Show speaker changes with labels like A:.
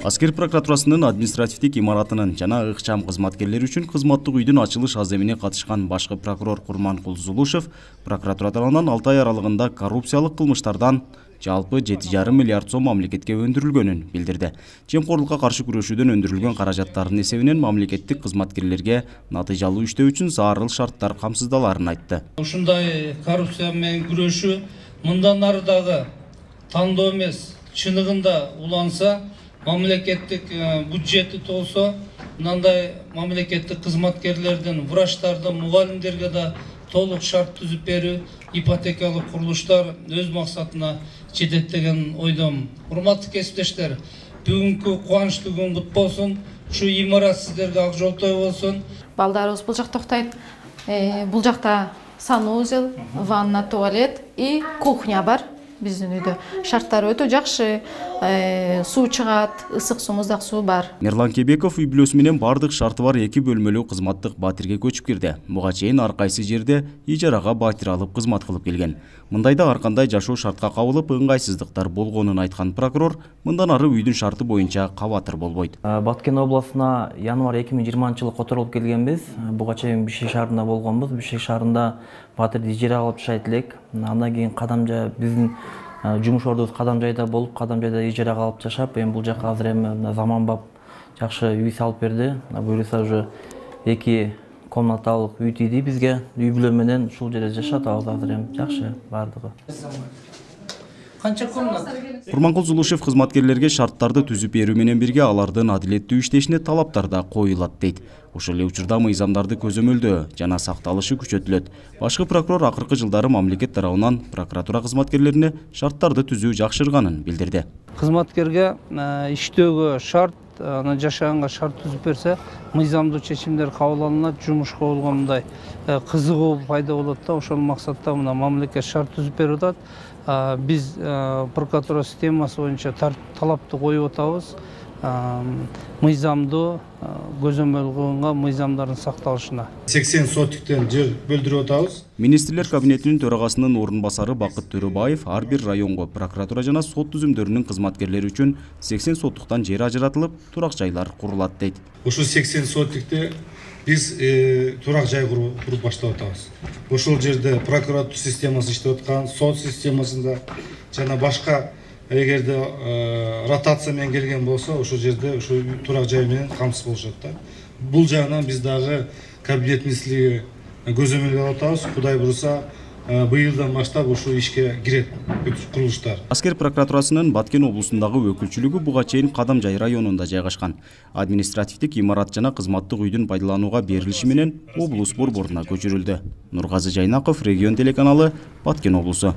A: Аскер прокуратурасынын административдик имаратынын жана ыкчам кызматкерлери үчүн кызматтык үйдүн ачылыш аземине катышкан башкы прокурор Курманкул Зулушев прокуратура тарабынан 6 ай аралыгында коррупциялык кылмыштардан жалпы 7,5 миллиард сом мамлекетке өндүрүлгөнүн билдирди. Жемкорлукка каршы күрөшүүдөн өндүрүлгөн каражаттардын эсебинен мамлекеттик кызматкерлерге натыйжалуу иштөө үчүн зарыл шарттар камсыздаларын айтты.
B: Ушундай коррупция менен күрөшүү мындан ары дагы тандоо эмес, чыныгында уланса, мамлекеттик бюджети толсо, мындай мамлекеттик кызматкерлердин, врачтардын, мугалимдерге да толук шарт түзүп берүү, ипотекалык курулуштар өз максатына жетет деген ойдомун. Урматтуу кесиптештер, бүгүнкү кубанычтуу күн кут болсун. Ушу имарат сиздерге ак жолтой болсун.
C: Балдарыбыз бул жакта токтойт. Бул жакта санузел, ванна, туалет и кухня бар. Биздин үйдө шарттары өтө жакшы, суу чыгат, ысык суу, муздак суу бар.
A: Мерлан Кебеков үй бүлөсү менен бардык шарты бар 2 бөлмөлүү кызматтык батирге көчүп кирди. Буга чейин ар кайсы жерде ижарага батир алып кызмат кылып келген. Мындайда ар кандай жашоо шартка кабылып, ыңгайсыздыктар болгонун айткан прокурор, мындан ары үйдүн шарты боюнча кабатыр болбойт.
D: Баткен областына январь 2020-жылы которулуп келгенбиз. Буга чейин Бишкек шаарында болгонбуз. Бишкек шаарында батирди ижарага алып жашайт элек. Андан кийин Кадамжай биздин жумуш ордубуз Кадамжайда болуп, Кадамжайда ижарага алып жашап, эми бул жака азыр эми заманбап жакшы үй салып берди. Буюрса уже 2 комнаталык үй тийди бизге. Үй бүлө менен ушул жерде жашап атабыз азыр эми жакшы бардыгы.
B: Канча комната?
A: Курманкул Зулушев кызматкерлерге шарттарды түзүп берүү менен бирге алардын адилеттүү иштешине талаптар да коюлат дейт. Ошол эле учурда мыйзамдарды көзөмөлдөө жана сакталышы күчөтүлөт. Башкы прокурор акыркы жылдары мамлекет тарабынан прокуратура кызматкерлерине шарттарды түзүү жакшырганын билдирди.
B: Кызматкерге иштөөгө шарт, жашаганга шарт түзүп берсе, мыйзамдуу чечимдер кабыл алынат, жумушка болгон мындай кызыгуу пайда болот да, ошол максатта мына мамлекет шарт түзүп берип атат. Биз прокуратура системасы боюнча талапты коюп атабыз. Мыйзамдуу көзөмөл кылынган мыйзамдардын сакталышына.
E: 80 сотиктен жер бөлдүрүп атабыз.
A: Министрлер кабинетинин төрагасынын орун басары Бакыт Төрөбаев ар бир районго прокуратура жана сот түзүмдөрүнүн кызматкерлери үчүн 80 соттуктан жер ажыратылып, турак жайлар курулат дейт.
E: Ошол 80 соттикте биз турак жай куруп баштап атабыз. Ошол жерде прокуратура системасы иштеп аткан, сот системасында жана башка эгерде ротация менен келген болсо, ошол жерде ошо турак жай менен камсыз болушат да. Бул жагынан биз дагы кабинет министрлиги көзөмөлгө алып атабыз. Кудай буюрса, быйылдан баштап ушул ишке кирет курулуштар.
A: Аскер прокуратурасынын Баткен облусундагы өкүлчүлүгү буга чейин Кадамжай районунда жайгашкан. Административдик имарат жана кызматтык үйдүн пайдаланууга берилиши менен облус борборуна көчүрүлдү. Нургазы Жайнаков, Регион телеканалы, Баткен облусу.